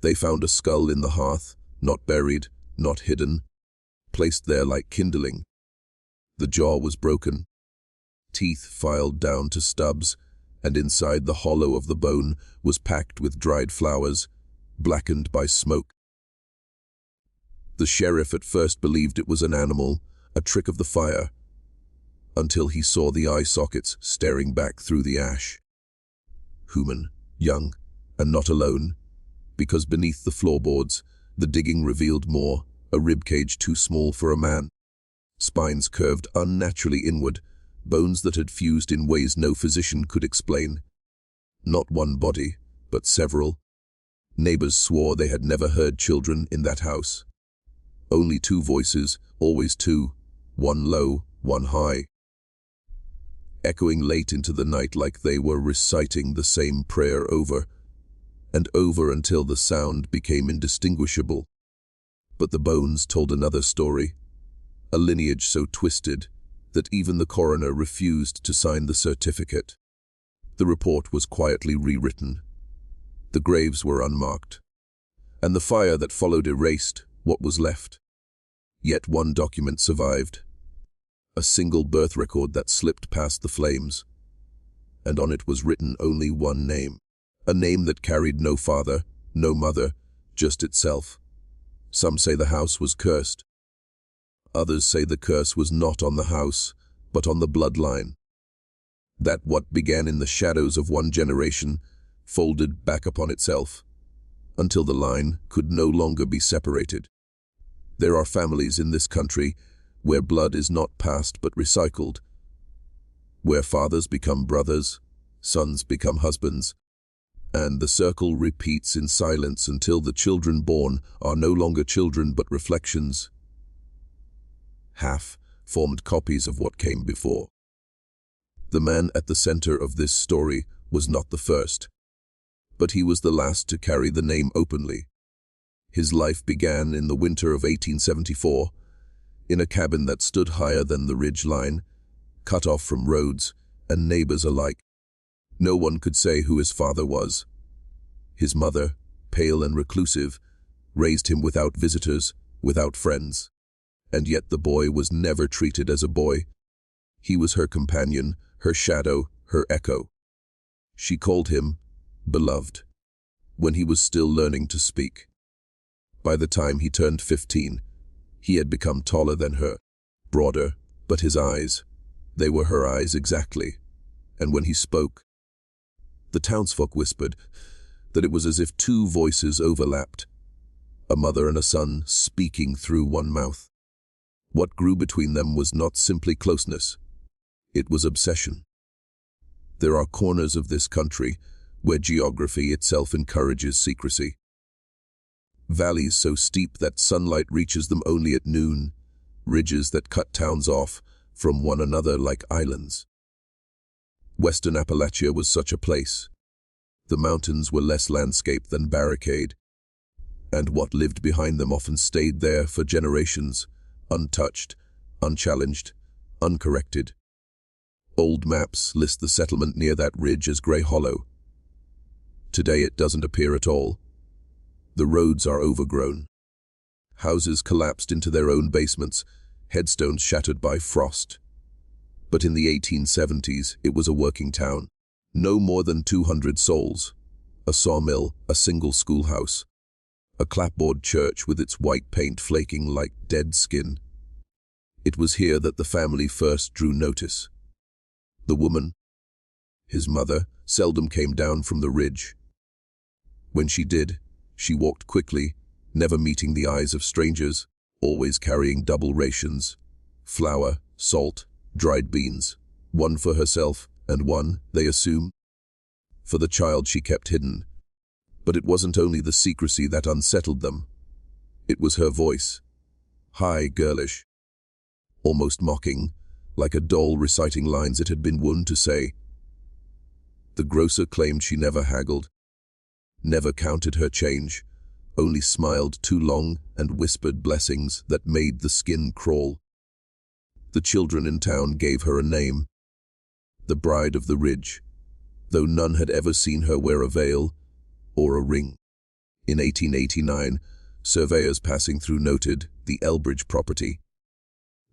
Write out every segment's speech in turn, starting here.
They found a skull in the hearth, not buried, not hidden, placed there like kindling. The jaw was broken, teeth filed down to stubs, and inside the hollow of the bone was packed with dried flowers, blackened by smoke. The sheriff at first believed it was an animal, a trick of the fire, until he saw the eye sockets staring back through the ash. Human, young, and not alone, because beneath the floorboards, the digging revealed more, a ribcage too small for a man. Spines curved unnaturally inward, bones that had fused in ways no physician could explain. Not one body, but several. Neighbors swore they had never heard children in that house. Only two voices, always two, one low, one high, echoing late into the night like they were reciting the same prayer over and over until the sound became indistinguishable. But the bones told another story, a lineage so twisted that even the coroner refused to sign the certificate. The report was quietly rewritten. The graves were unmarked, and the fire that followed erased what was left. Yet one document survived, a single birth record that slipped past the flames, and on it was written only one name, a name that carried no father, no mother, just itself. Some say the house was cursed. Others say the curse was not on the house, but on the bloodline. That what began in the shadows of one generation folded back upon itself, until the line could no longer be separated. There are families in this country where blood is not passed but recycled, where fathers become brothers, sons become husbands, and the circle repeats in silence until the children born are no longer children but reflections, half-formed copies of what came before. The man at the center of this story was not the first, but he was the last to carry the name openly. His life began in the winter of 1874, in a cabin that stood higher than the ridge line, cut off from roads and neighbors alike. No one could say who his father was. His mother, pale and reclusive, raised him without visitors, without friends. And yet the boy was never treated as a boy. He was her companion, her shadow, her echo. She called him beloved when he was still learning to speak. By the time he turned 15, he had become taller than her, broader, but his eyes, they were her eyes exactly. And when he spoke, the townsfolk whispered that it was as if two voices overlapped, a mother and a son speaking through one mouth. What grew between them was not simply closeness, it was obsession. There are corners of this country where geography itself encourages secrecy. Valleys so steep that sunlight reaches them only at noon, ridges that cut towns off from one another like islands. Western Appalachia was such a place. The mountains were less landscape than barricade, and what lived behind them often stayed there for generations, untouched, unchallenged, uncorrected. Old maps list the settlement near that ridge as Grey Hollow. Today it doesn't appear at all. The roads are overgrown. Houses collapsed into their own basements, headstones shattered by frost. But in the 1870s, it was a working town. No more than 200 souls. A sawmill, a single schoolhouse. A clapboard church with its white paint flaking like dead skin. It was here that the family first drew notice. The woman, his mother, seldom came down from the ridge. When she did, she walked quickly, never meeting the eyes of strangers, always carrying double rations, flour, salt, dried beans, one for herself and one, they assume, for the child she kept hidden. But it wasn't only the secrecy that unsettled them. It was her voice, high, girlish, almost mocking, like a doll reciting lines it had been wont to say. The grocer claimed she never haggled, never counted her change, only smiled too long and whispered blessings that made the skin crawl. The children in town gave her a name, the Bride of the Ridge, though none had ever seen her wear a veil or a ring. In 1889, surveyors passing through noted the Elbridge property,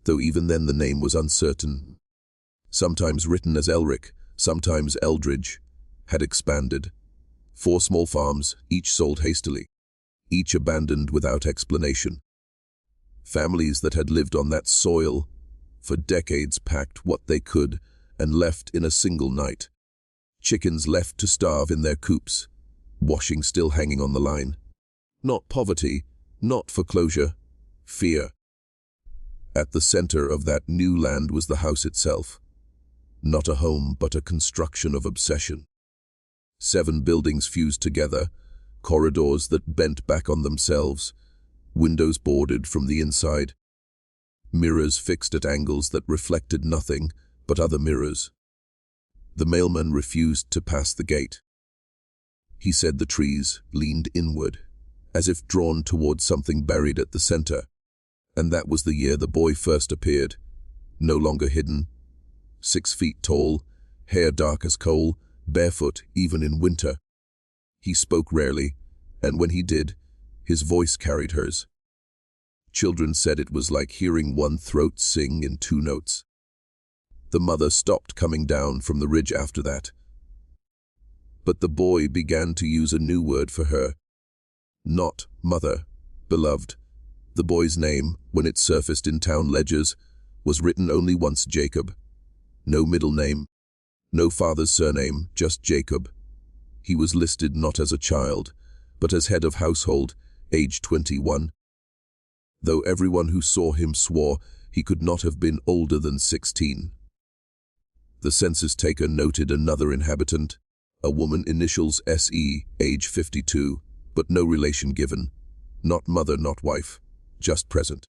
though even then the name was uncertain. Sometimes written as Elric, sometimes Eldridge, had expanded. 4 small farms, each sold hastily, each abandoned without explanation. Families that had lived on that soil for decades packed what they could and left in a single night. Chickens left to starve in their coops, washing still hanging on the line. Not poverty, not foreclosure, fear. At the center of that new land was the house itself. Not a home, but a construction of obsession. 7 buildings fused together, corridors that bent back on themselves, windows boarded from the inside, mirrors fixed at angles that reflected nothing but other mirrors. The mailman refused to pass the gate. He said the trees leaned inward, as if drawn toward something buried at the center. And that was the year the boy first appeared, no longer hidden, 6 feet tall, hair dark as coal, barefoot even in winter. He spoke rarely, and when he did, his voice carried hers. Children said it was like hearing one throat sing in 2 notes. The mother stopped coming down from the ridge after that. But the boy began to use a new word for her. Not mother, beloved. The boy's name, when it surfaced in town ledgers, was written only once Jacob. No middle name, no father's surname, just Jacob. He was listed not as a child, but as head of household, age 21. Though everyone who saw him swore he could not have been older than 16. The census taker noted another inhabitant, a woman initials SE, age 52, but no relation given. Not mother, not wife, just present.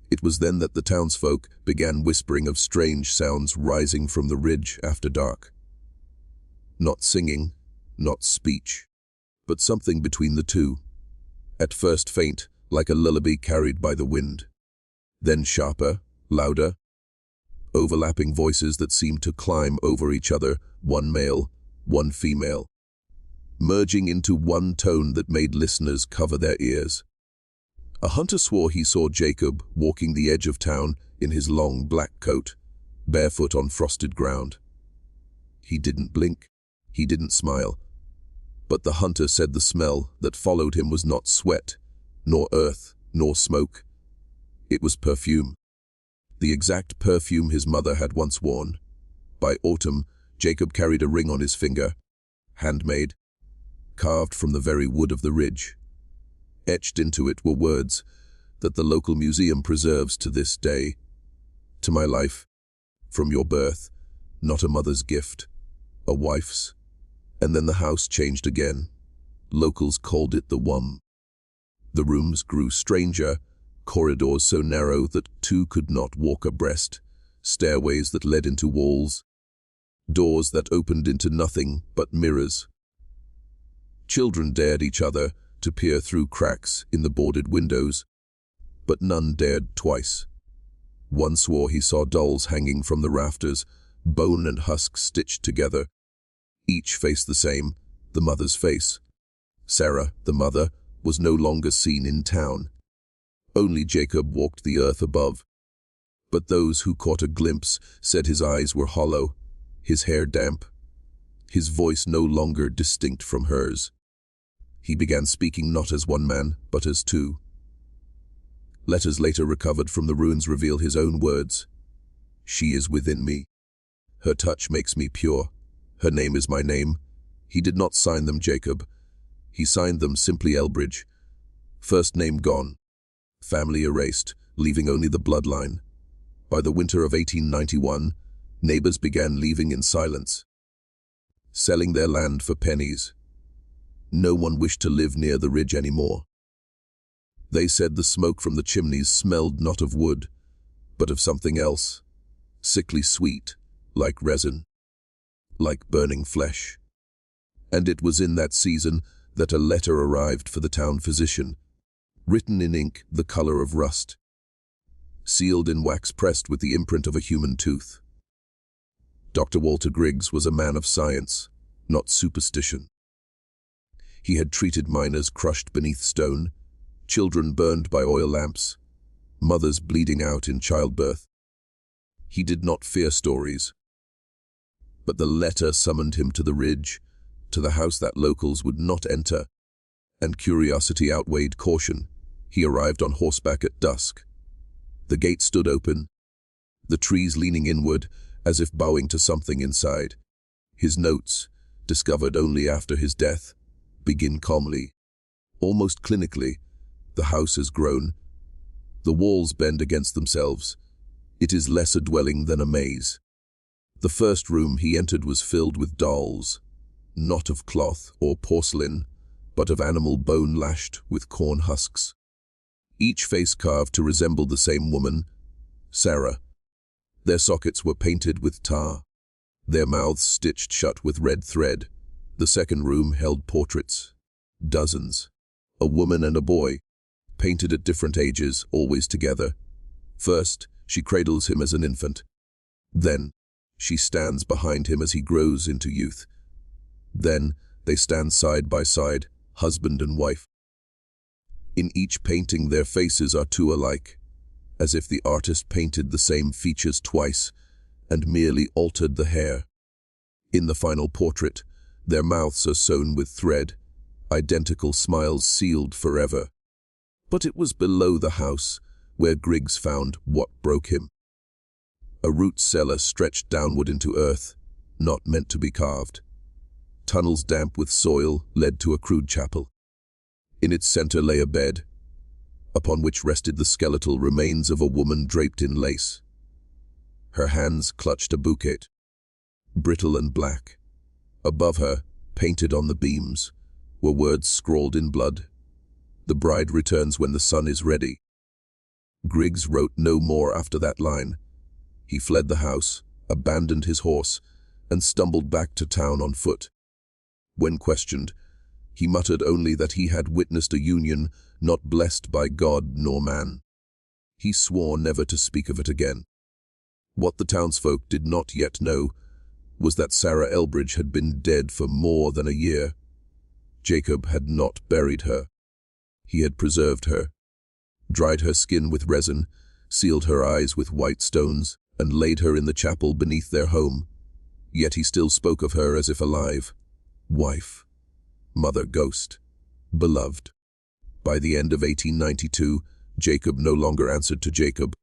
It was then that the townsfolk began whispering of strange sounds rising from the ridge after dark. Not singing, not speech, but something between the two. At first faint, like a lullaby carried by the wind. Then sharper, louder, overlapping voices that seemed to climb over each other, one male, one female, merging into one tone that made listeners cover their ears. A hunter swore he saw Jacob walking the edge of town in his long black coat, barefoot on frosted ground. He didn't blink, he didn't smile. But the hunter said the smell that followed him was not sweat, nor earth, nor smoke. It was perfume. The exact perfume his mother had once worn. By autumn, Jacob carried a ring on his finger, handmade, carved from the very wood of the ridge. Etched into it were words that the local museum preserves to this day. To my life, from your birth, not a mother's gift, a wife's. And then the house changed again. Locals called it the Wum. The rooms grew stranger, corridors so narrow that 2 could not walk abreast, stairways that led into walls, doors that opened into nothing but mirrors. Children dared each other to peer through cracks in the boarded windows, but none dared twice. One swore he saw dolls hanging from the rafters, bone and husk stitched together. Each face the same, the mother's face. Sarah, the mother, was no longer seen in town. Only Jacob walked the earth above. But those who caught a glimpse said his eyes were hollow, his hair damp, his voice no longer distinct from hers. He began speaking not as one man, but as 2. Letters later recovered from the ruins reveal his own words. She is within me. Her touch makes me pure. Her name is my name. He did not sign them Jacob. He signed them simply Elbridge. First name gone. Family erased, leaving only the bloodline. By the winter of 1891, neighbors began leaving in silence, selling their land for pennies. No one wished to live near the ridge anymore. They said the smoke from the chimneys smelled not of wood, but of something else, sickly sweet, like resin, like burning flesh. And it was in that season that a letter arrived for the town physician, written in ink the color of rust, sealed in wax pressed with the imprint of a human tooth. Dr. Walter Griggs was a man of science, not superstition. He had treated minors crushed beneath stone, children burned by oil lamps, mothers bleeding out in childbirth. He did not fear stories. But the letter summoned him to the ridge, to the house that locals would not enter, and curiosity outweighed caution. He arrived on horseback at dusk. The gate stood open, the trees leaning inward, as if bowing to something inside. His notes, discovered only after his death, begin calmly, almost clinically. The house has grown. The walls bend against themselves. It is less a dwelling than a maze. The first room he entered was filled with dolls, not of cloth or porcelain, but of animal bone lashed with corn husks. Each face carved to resemble the same woman, Sarah. Their sockets were painted with tar, their mouths stitched shut with red thread. The second room held portraits, dozens, a woman and a boy, painted at different ages, always together. First, she cradles him as an infant. Then, she stands behind him as he grows into youth. Then, they stand side by side, husband and wife. In each painting their faces are too alike, as if the artist painted the same features twice and merely altered the hair. In the final portrait, their mouths are sewn with thread, identical smiles sealed forever. But it was below the house where Griggs found what broke him. A root cellar stretched downward into earth, not meant to be carved. Tunnels damp with soil led to a crude chapel. In its center lay a bed, upon which rested the skeletal remains of a woman draped in lace. Her hands clutched a bouquet, brittle and black. Above her, painted on the beams, were words scrawled in blood. "The bride returns when the sun is ready." Griggs wrote no more after that line. He fled the house, abandoned his horse, and stumbled back to town on foot. When questioned, he muttered only that he had witnessed a union not blessed by God nor man. He swore never to speak of it again. What the townsfolk did not yet know was that Sarah Elbridge had been dead for more than a year. Jacob had not buried her. He had preserved her, dried her skin with resin, sealed her eyes with white stones, and laid her in the chapel beneath their home. Yet he still spoke of her as if alive. Wife, mother ghost, beloved. By the end of 1892, Jacob no longer answered to Jacob.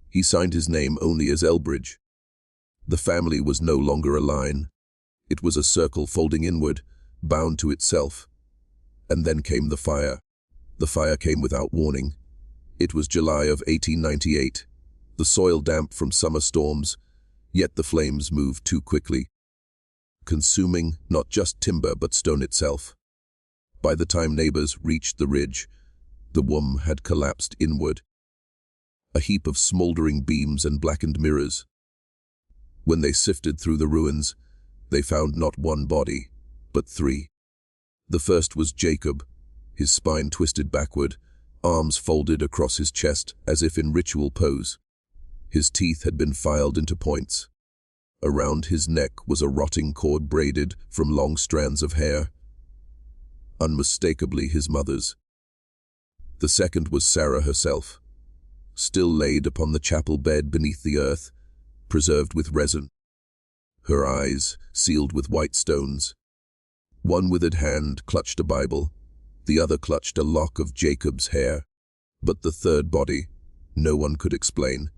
He signed his name only as Elbridge. The family was no longer a line. It was a circle folding inward, bound to itself. And then came the fire. The fire came without warning. It was July of 1898, the soil damp from summer storms, yet the flames moved too quickly, consuming not just timber but stone itself. By the time neighbors reached the ridge, the womb had collapsed inward, a heap of smoldering beams and blackened mirrors. When they sifted through the ruins, they found not one body, but three. The first was Jacob, his spine twisted backward, arms folded across his chest as if in ritual pose. His teeth had been filed into points. Around his neck was a rotting cord braided from long strands of hair, unmistakably his mother's. The second was Sarah herself, still laid upon the chapel bed beneath the earth, preserved with resin. Her eyes sealed with white stones. One withered hand clutched a Bible, the other clutched a lock of Jacob's hair. But the third body, no one could explain.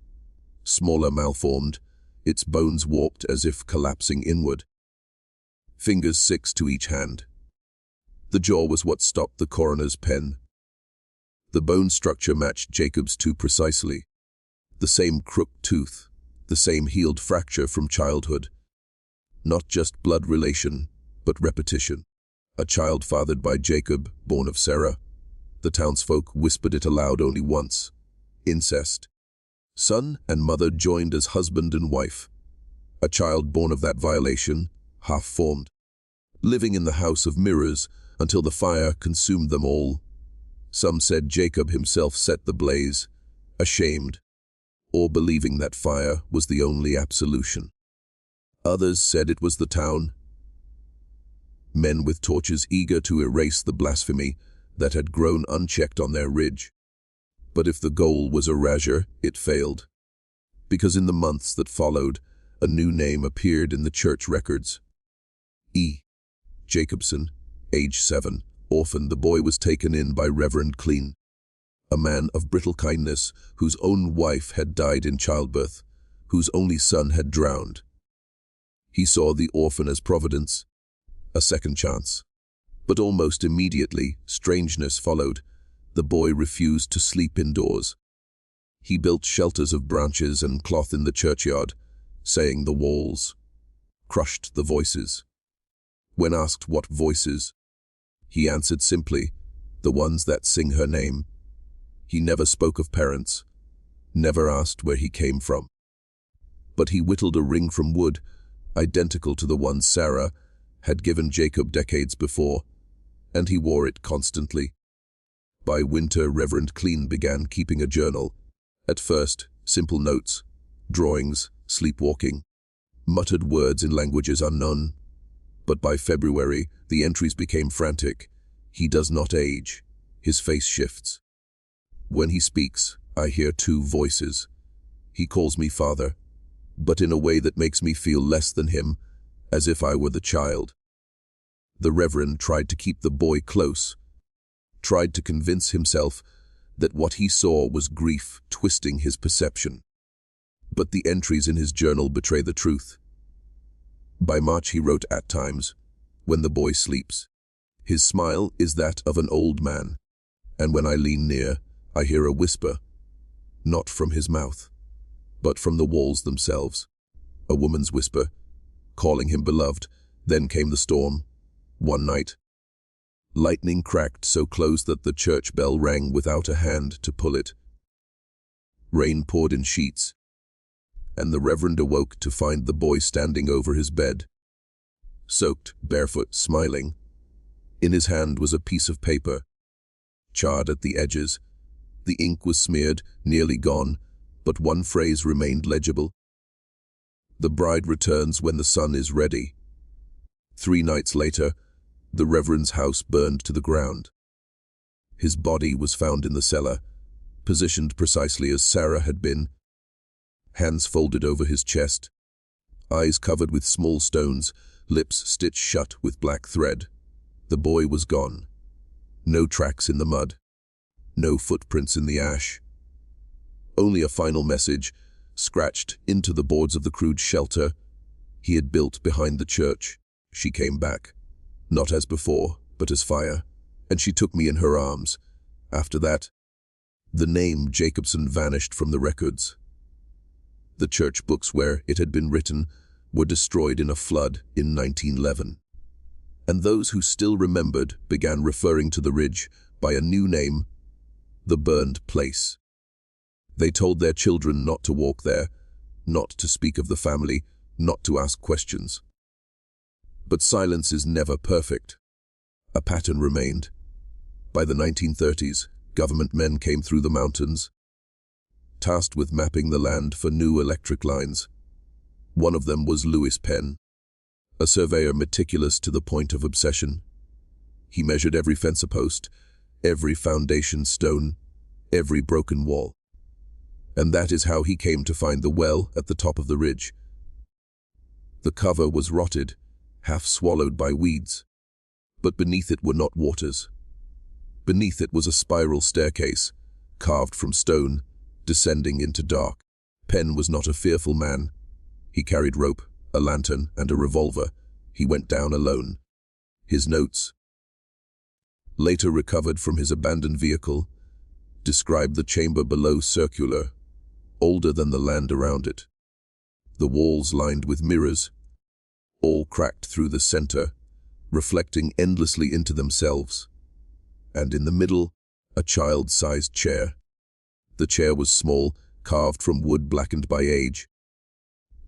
Smaller, malformed, its bones warped as if collapsing inward. Fingers 6 to each hand. The jaw was what stopped the coroner's pen. The bone structure matched Jacob's too precisely. The same crooked tooth, the same healed fracture from childhood. Not just blood relation, but repetition. A child fathered by Jacob, born of Sarah. The townsfolk whispered it aloud only once. Incest. Son and mother joined as husband and wife. A child born of that violation, half-formed. Living in the house of mirrors until the fire consumed them all. Some said Jacob himself set the blaze, ashamed, or believing that fire was the only absolution. Others said it was the town. men with torches eager to erase the blasphemy that had grown unchecked on their ridge. But if the goal was erasure, it failed. Because in the months that followed, a new name appeared in the church records. E. Jacobson, age 7, orphan. The boy was taken in by Reverend Clean, a man of brittle kindness whose own wife had died in childbirth, whose only son had drowned. He saw the orphan as providence, a second chance. But almost immediately, strangeness followed. The boy refused to sleep indoors. He built shelters of branches and cloth in the churchyard, saying the walls crushed the voices. When asked what voices, he answered simply, the ones that sing her name. He never spoke of parents, never asked where he came from. But he whittled a ring from wood, identical to the one Sarah had given Jacob decades before, and he wore it constantly. By winter, Reverend Clean began keeping a journal. At first, simple notes, drawings, sleepwalking, muttered words in languages unknown. But by February, the entries became frantic. He does not age. His face shifts. When he speaks, I hear two voices. He calls me father, but in a way that makes me feel less than him, as if I were the child. The Reverend tried to keep the boy close, tried to convince himself that what he saw was grief twisting his perception. But the entries in his journal betray the truth. By March he wrote, at times, when the boy sleeps, his smile is that of an old man, and when I lean near, I hear a whisper, not from his mouth, but from the walls themselves. A woman's whisper, calling him beloved. Then came the storm. One night, lightning cracked so close that the church bell rang without a hand to pull it. Rain poured in sheets, and the Reverend awoke to find the boy standing over his bed, soaked, barefoot, smiling. In his hand was a piece of paper, charred at the edges. The ink was smeared, nearly gone, but one phrase remained legible. The bride returns when the sun is ready. 3 nights later, the Reverend's house burned to the ground. His body was found in the cellar, positioned precisely as Sarah had been, hands folded over his chest, eyes covered with small stones, lips stitched shut with black thread. The boy was gone. No tracks in the mud, no footprints in the ash. Only a final message, scratched into the boards of the crude shelter he had built behind the church. She came back, not as before, but as fire, and she took me in her arms. After that, the name Jacobson vanished from the records. The church books where it had been written were destroyed in a flood in 1911. And those who still remembered began referring to the ridge by a new name, the burned place. They told their children not to walk there, not to speak of the family, not to ask questions. But silence is never perfect. A pattern remained. By the 1930s, government men came through the mountains, tasked with mapping the land for new electric lines. One of them was Louis Penn, a surveyor meticulous to the point of obsession. He measured every fence post, every foundation stone, every broken wall. And that is how he came to find the well at the top of the ridge. The cover was rotted, half swallowed by weeds, but beneath it were not waters. Beneath it was a spiral staircase, carved from stone, descending into dark. Penn was not a fearful man. He carried rope, a lantern, and a revolver. He went down alone. His notes, later recovered from his abandoned vehicle, described the chamber below circular, older than the land around it. The walls lined with mirrors, all cracked through the center, reflecting endlessly into themselves. And in the middle, a child-sized chair. The chair was small, carved from wood blackened by age,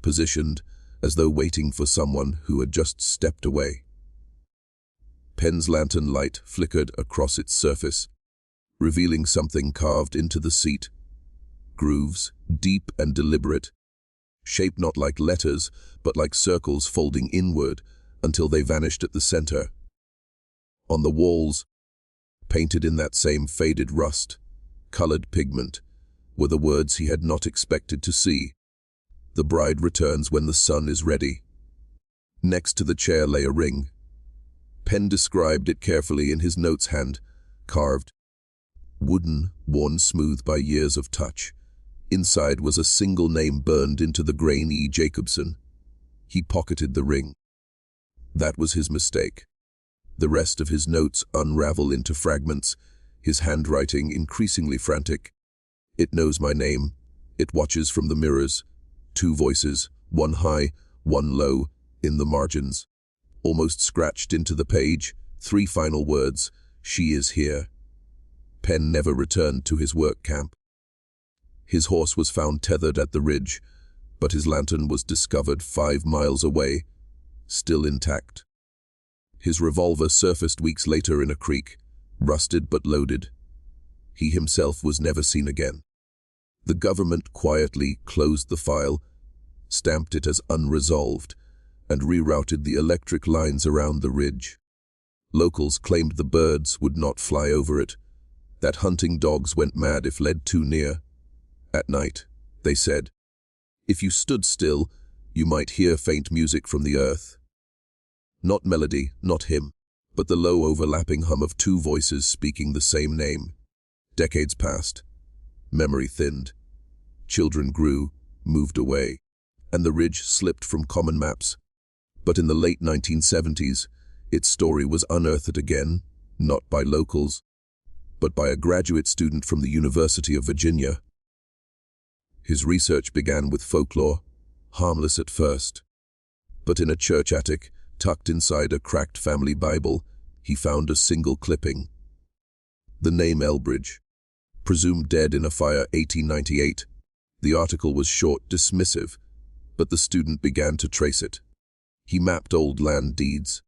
positioned as though waiting for someone who had just stepped away. Penn's lantern light flickered across its surface, revealing something carved into the seat. Grooves, deep and deliberate, shaped not like letters, but like circles folding inward until they vanished at the center. On the walls, painted in that same faded rust-colored pigment, were the words he had not expected to see. The bride returns when the sun is ready. Next to the chair lay a ring. Penn described it carefully in his notes hand, carved, wooden, worn smooth by years of touch. Inside was a single name burned into the grain: E. Jacobson. He pocketed the ring. That was his mistake. The rest of his notes unravel into fragments, his handwriting increasingly frantic. It knows my name. It watches from the mirrors. 2 voices, one high, one low, in the margins. Almost scratched into the page, 3 final words: she is here. Penn never returned to his work camp. His horse was found tethered at the ridge, but his lantern was discovered 5 miles away, still intact. His revolver surfaced weeks later in a creek, rusted but loaded. He himself was never seen again. The government quietly closed the file, stamped it as unresolved, and rerouted the electric lines around the ridge. Locals claimed the birds would not fly over it, that hunting dogs went mad if led too near. At night, they said, if you stood still, you might hear faint music from the earth. Not melody, not hymn, but the low overlapping hum of 2 voices speaking the same name. Decades passed. Memory thinned. Children grew, moved away, and the ridge slipped from common maps. But in the late 1970s, its story was unearthed again, not by locals, but by a graduate student from the University of Virginia. His research began with folklore, harmless at first. But in a church attic, tucked inside a cracked family Bible, he found a single clipping. The name Elbridge, presumed dead in a fire 1898. The article was short, dismissive, but the student began to trace it. He mapped old land deeds,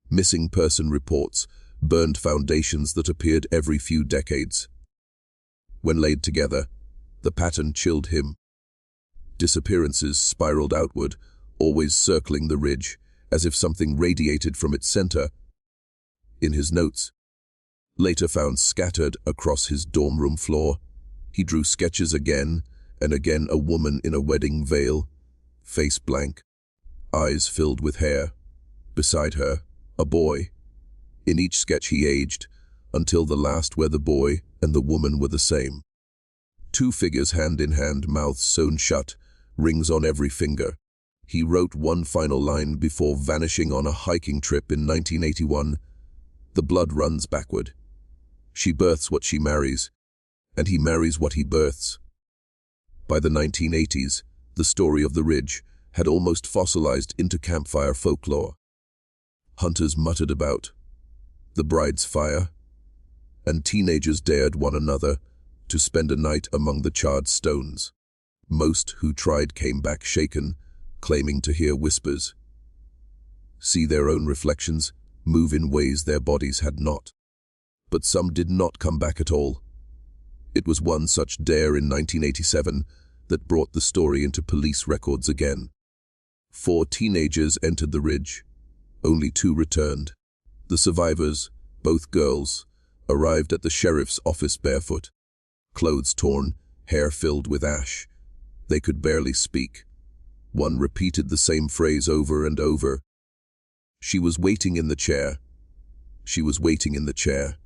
missing person reports, burned foundations that appeared every few decades. When laid together, the pattern chilled him. Disappearances spiraled outward, always circling the ridge, as if something radiated from its center. In his notes, later found scattered across his dorm room floor, he drew sketches again and again: a woman in a wedding veil, face blank, eyes filled with hair. Beside her, a boy. In each sketch he aged, until the last where the boy and the woman were the same. 2 figures hand in hand, mouths sewn shut, rings on every finger. He wrote one final line before vanishing on a hiking trip in 1981. The blood runs backward. She births what she marries, and he marries what he births. By the 1980s, the story of the ridge had almost fossilized into campfire folklore. Hunters muttered about the bride's fire, and teenagers dared one another to spend a night among the charred stones. Most who tried came back shaken, claiming to hear whispers, see their own reflections, move in ways their bodies had not. But some did not come back at all. It was one such dare in 1987 that brought the story into police records again. 4 teenagers entered the ridge. Only 2 returned. The survivors, both girls, arrived at the sheriff's office barefoot, clothes torn, hair filled with ash. They could barely speak. One repeated the same phrase over and over. She was waiting in the chair. She was waiting in the chair.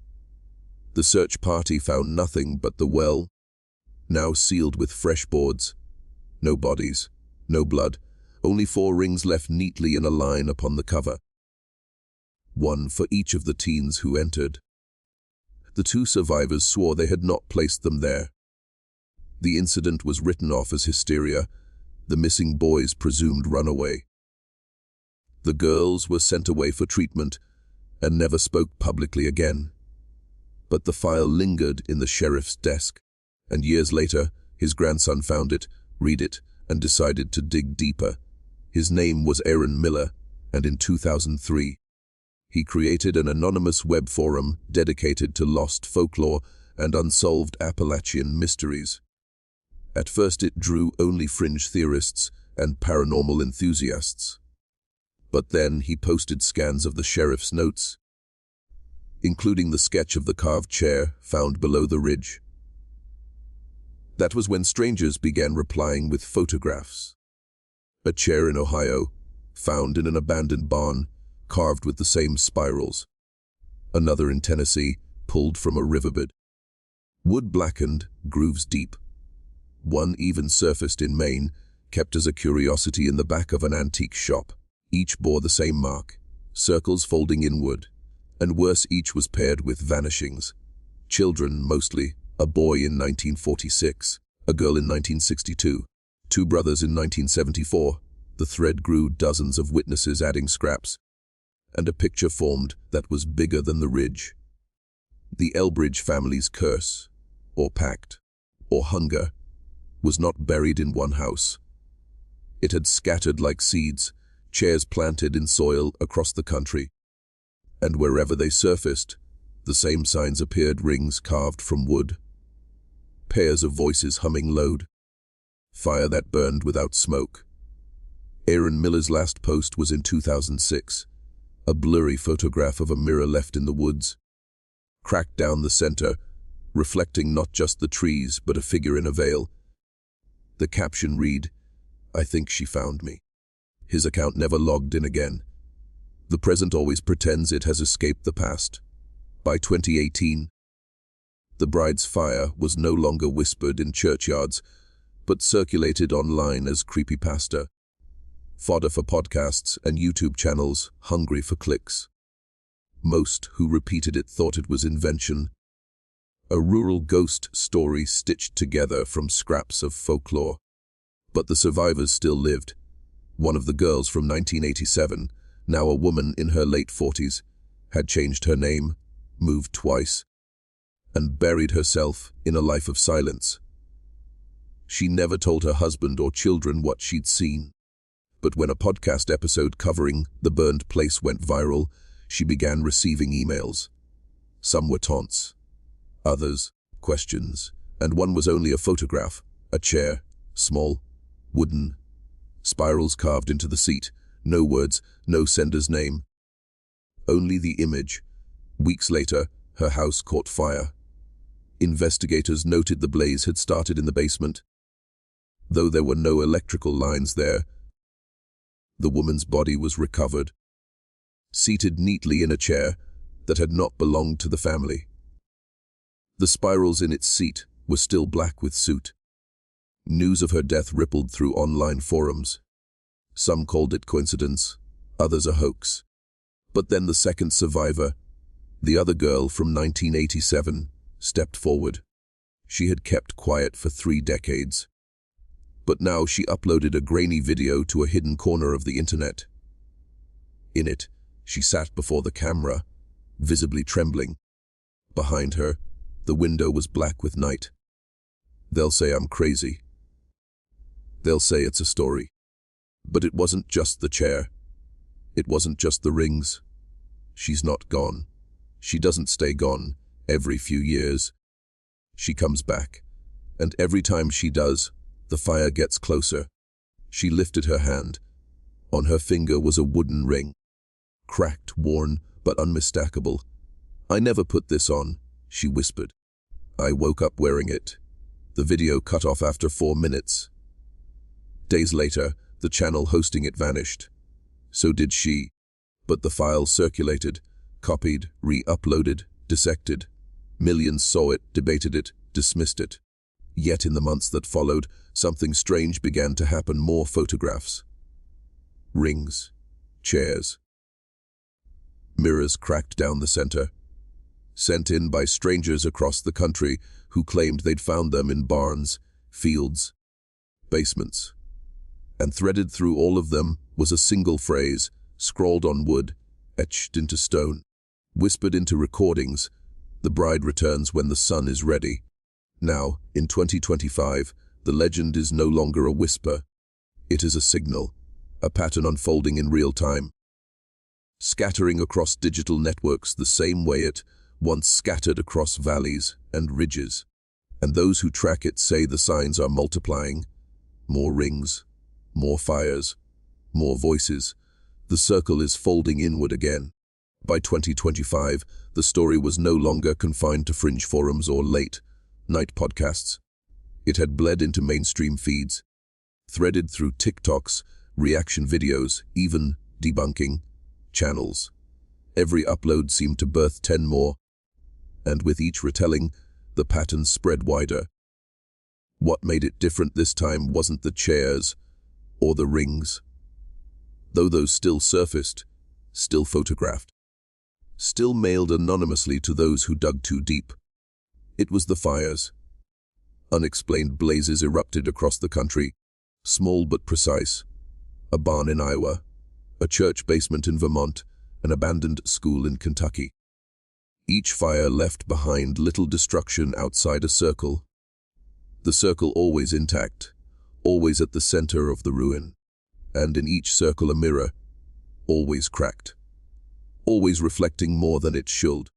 The search party found nothing but the well, now sealed with fresh boards. No bodies, no blood, only 4 rings left neatly in a line upon the cover. 1 for each of the teens who entered. The 2 survivors swore they had not placed them there. The incident was written off as hysteria, the missing boys presumed runaway. The girls were sent away for treatment and never spoke publicly again. But the file lingered in the sheriff's desk, and years later, his grandson found it, read it, and decided to dig deeper. His name was Aaron Miller, and in 2003, he created an anonymous web forum dedicated to lost folklore and unsolved Appalachian mysteries. At first it drew only fringe theorists and paranormal enthusiasts. But then he posted scans of the sheriff's notes. including the sketch of the carved chair found below the ridge. That was when strangers began replying with photographs. A chair in Ohio, found in an abandoned barn, carved with the same spirals. Another in Tennessee, pulled from a riverbed. Wood blackened, grooves deep. One even surfaced in Maine, kept as a curiosity in the back of an antique shop. Each bore the same mark, circles folding inward, and worse, each was paired with vanishings. Children, mostly, a boy in 1946, a girl in 1962, two brothers in 1974. The thread grew, dozens of witnesses adding scraps, and a picture formed that was bigger than the ridge. The Elbridge family's curse, or pact, or hunger, was not buried in one house. It had scattered like seeds, chairs planted in soil across the country. And wherever they surfaced, the same signs appeared: rings carved from wood, pairs of voices humming loud, fire that burned without smoke. Aaron Miller's last post was in 2006, a blurry photograph of a mirror left in the woods, cracked down the center, reflecting not just the trees but a figure in a veil. The caption read, "I think she found me." His account never logged in again. The present always pretends it has escaped the past. By 2018, the bride's fire was no longer whispered in churchyards, but circulated online as creepypasta, fodder for podcasts and YouTube channels hungry for clicks. Most who repeated it thought it was invention, a rural ghost story stitched together from scraps of folklore. But the survivors still lived. One of the girls from 1987, now a woman in her late 40s, had changed her name, moved twice, and buried herself in a life of silence. She never told her husband or children what she'd seen. But when a podcast episode covering the burned place went viral, she began receiving emails. Some were taunts, others questions, and one was only a photograph, a chair, small, wooden, spirals carved into the seat, no words, no sender's name. Only the image. Weeks later, her house caught fire. Investigators noted the blaze had started in the basement. Though there were no electrical lines there, the woman's body was recovered, seated neatly in a chair that had not belonged to the family. The spirals in its seat were still black with soot. News of her death rippled through online forums. Some called it coincidence, others a hoax. But then the second survivor, the other girl from 1987, stepped forward. She had kept quiet for 3 decades. But now she uploaded a grainy video to a hidden corner of the internet. In it, she sat before the camera, visibly trembling. Behind her, the window was black with night. They'll say I'm crazy. They'll say it's a story. But it wasn't just the chair. It wasn't just the rings. She's not gone. She doesn't stay gone every few years. She comes back, and every time she does, the fire gets closer. She lifted her hand. On her finger was a wooden ring. Cracked, worn, but unmistakable. "I never put this on," she whispered. "I woke up wearing it." The video cut off after 4 minutes. Days later, the channel hosting it vanished. So did she. But the file circulated, copied, re-uploaded, dissected. Millions saw it, debated it, dismissed it. Yet in the months that followed, something strange began to happen. More photographs. Rings. Chairs. Mirrors cracked down the center. Sent in by strangers across the country who claimed they'd found them in barns, fields, basements. And threaded through all of them was a single phrase, scrawled on wood, etched into stone, whispered into recordings: "The bride returns when the sun is ready." Now, in 2025, the legend is no longer a whisper. It is a signal, a pattern unfolding in real time, scattering across digital networks the same way it once scattered across valleys and ridges. And those who track it say the signs are multiplying. More rings, more fires, more voices. The circle is folding inward again. By 2025, the story was no longer confined to fringe forums or late-night podcasts. It had bled into mainstream feeds, threaded through TikToks, reaction videos, even debunking channels. Every upload seemed to birth 10 more, and with each retelling, the pattern spread wider. What made it different this time wasn't the chairs or the rings, though those still surfaced, still photographed, still mailed anonymously to those who dug too deep. It was the fires. Unexplained blazes erupted across the country, small but precise. A barn in Iowa, a church basement in Vermont, an abandoned school in Kentucky. Each fire left behind little destruction outside a circle. The circle always intact, always at the center of the ruin, and in each circle a mirror, always cracked, always reflecting more than it should.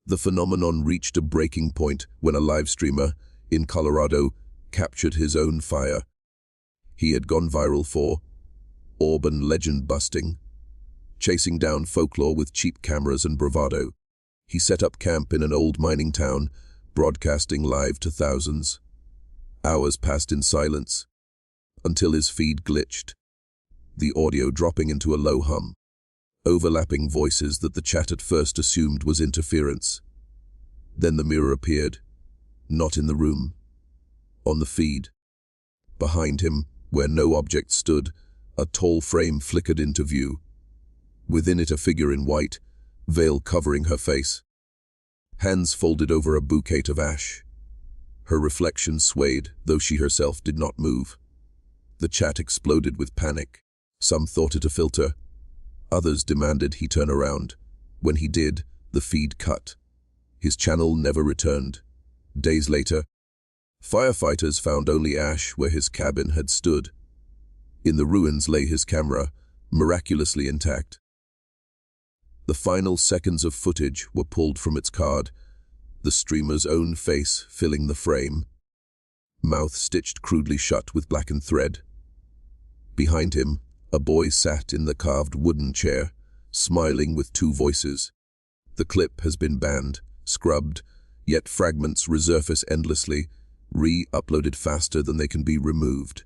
The phenomenon reached a breaking point when a live streamer in Colorado captured his own fire. He had gone viral for urban legend busting, chasing down folklore with cheap cameras and bravado. He set up camp in an old mining town, broadcasting live to thousands. Hours passed in silence, until his feed glitched, the audio dropping into a low hum, overlapping voices that the chat at first assumed was interference. Then the mirror appeared, not in the room, on the feed. Behind him, where no object stood, a tall frame flickered into view. Within it a figure in white, veil covering her face, hands folded over a bouquet of ash. Her reflection swayed, though she herself did not move. The chat exploded with panic. Some thought it a filter. Others demanded he turn around. When he did, the feed cut. His channel never returned. Days later, firefighters found only ash where his cabin had stood. In the ruins lay his camera, miraculously intact. The final seconds of footage were pulled from its card, the streamer's own face filling the frame, mouth stitched crudely shut with blackened thread. Behind him, a boy sat in the carved wooden chair, smiling with two voices. The clip has been banned, scrubbed, yet fragments resurface endlessly, re-uploaded faster than they can be removed.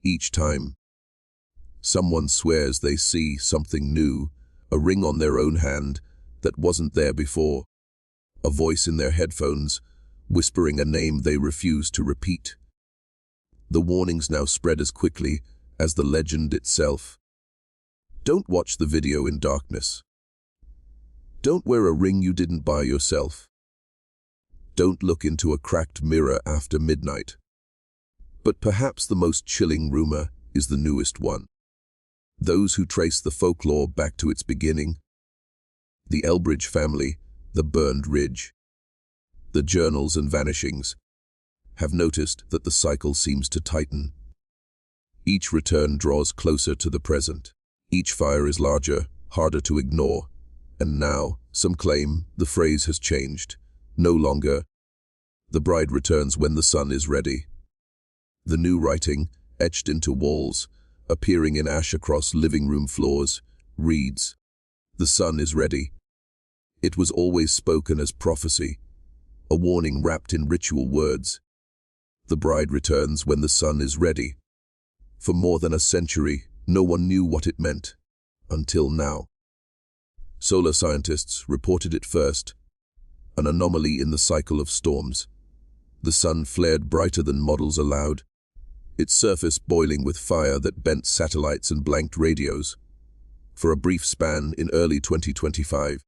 Each time, someone swears they see something new, a ring on their own hand that wasn't there before, a voice in their headphones whispering a name they refuse to repeat. The warnings now spread as quickly as the legend itself. Don't watch the video in darkness. Don't wear a ring you didn't buy yourself. Don't look into a cracked mirror after midnight. But perhaps the most chilling rumor is the newest one. Those who trace the folklore back to its beginning, the Elbridge family, the burned ridge, the journals and vanishings, have noticed that the cycle seems to tighten. Each return draws closer to the present. Each fire is larger, harder to ignore. And now, some claim, the phrase has changed. No longer, the bride returns when the sun is ready. The new writing, etched into walls, appearing in ash across living room floors, reads, "The sun is ready." It was always spoken as prophecy, a warning wrapped in ritual words. The bride returns when the sun is ready. For more than a century, no one knew what it meant, until now. Solar scientists reported it first, an anomaly in the cycle of storms. The sun flared brighter than models allowed, its surface boiling with fire that bent satellites and blanked radios. For a brief span in early 2025,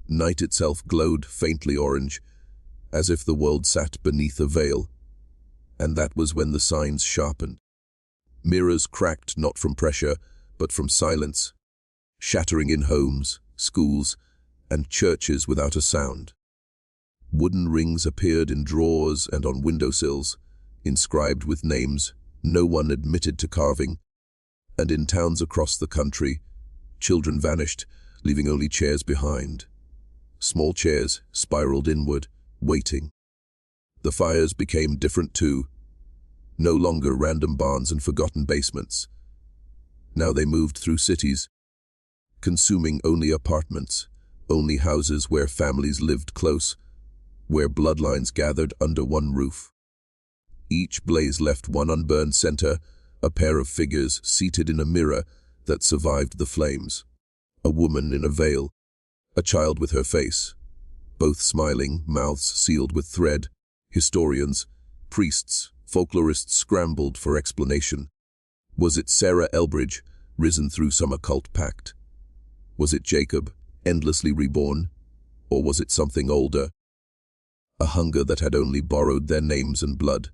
night itself glowed faintly orange, as if the world sat beneath a veil. And that was when the signs sharpened. Mirrors cracked not from pressure, but from silence, shattering in homes, schools, and churches without a sound. Wooden rings appeared in drawers and on windowsills, inscribed with names no one admitted to carving, and in towns across the country, children vanished, leaving only chairs behind. Small chairs spiraled inward, waiting. The fires became different too. No longer random barns and forgotten basements. Now they moved through cities, consuming only apartments, only houses where families lived close, where bloodlines gathered under one roof. Each blaze left one unburned center, a pair of figures seated in a mirror that survived the flames. A woman in a veil, a child with her face, both smiling, mouths sealed with thread. Historians, priests, folklorists scrambled for explanation. Was it Sarah Elbridge, risen through some occult pact? Was it Jacob, endlessly reborn? Or was it something older? A hunger that had only borrowed their names and blood.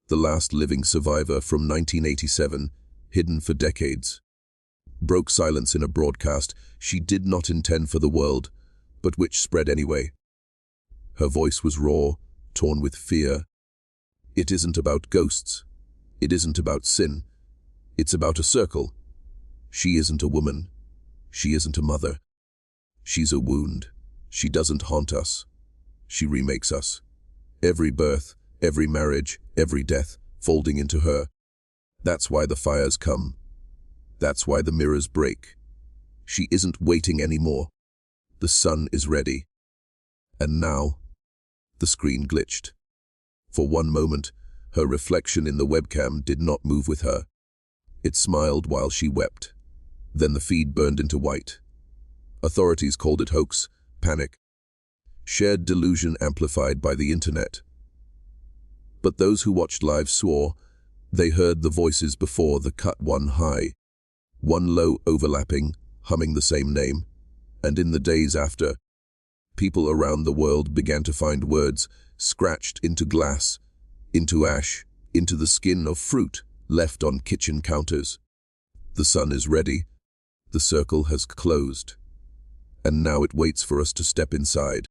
The last living survivor from 1987, hidden for decades. Broke silence in a broadcast she did not intend for the world, but which spread anyway. Her voice was raw, torn with fear. It isn't about ghosts. It isn't about sin. It's about a circle. She isn't a woman. She isn't a mother. She's a wound. She doesn't haunt us. She remakes us. Every birth, every marriage, every death, folding into her. That's why the fires come. That's why the mirrors break. She isn't waiting anymore. The sun is ready. And now, the screen glitched. For one moment, her reflection in the webcam did not move with her. It smiled while she wept. Then the feed burned into white. Authorities called it hoax, panic, shared delusion amplified by the internet. But those who watched live swore they heard the voices before the cut, one high, one low overlapping, humming the same name. And in the days after, people around the world began to find words scratched into glass, into ash, into the skin of fruit left on kitchen counters. The sun is ready. The circle has closed. And now it waits for us to step inside.